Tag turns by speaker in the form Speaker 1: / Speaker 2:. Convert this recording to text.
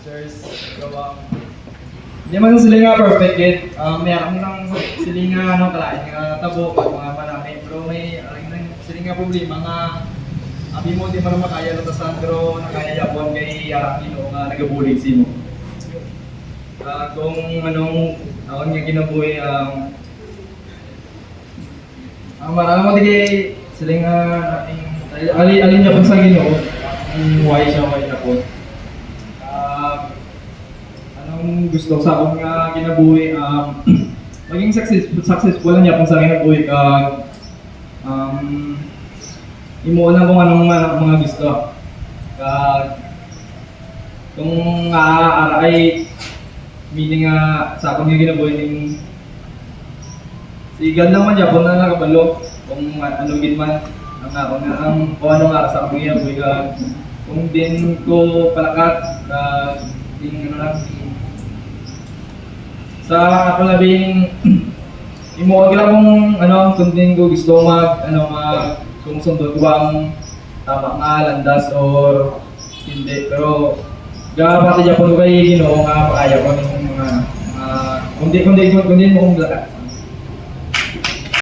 Speaker 1: sisters, gawa. Hindi man sila nga perfect yet. Mayroon lang sila nga kalain nga tabo, mga marami. Pero may sila nga problema nga abi mo di man makaya na ta Sandro nakaya yapon kay Ino nga nagabulig simo. Kung anong taon nga kinabuhi ang marami mo di sila nga alin niya sa Ginoo ang why siya po. Anong gusto sa akong nga kinabuhi maging successful lang niya kung sa kinabuhi imo na kung anong mga gusto. Kung ay meaning sa akong nga kinabuhi ning sigan lang man niya kung na nakabalo kung ano gid man ang kung ano nga sa akong kinabuhi kung din ko palakat din lang sa ako labing imo lang kung din ko gusto kung sundot ko bang tama nga landas or hindi, pero pati Japon ko kay Ginoo nga makaya ko ng mga kundi mo kung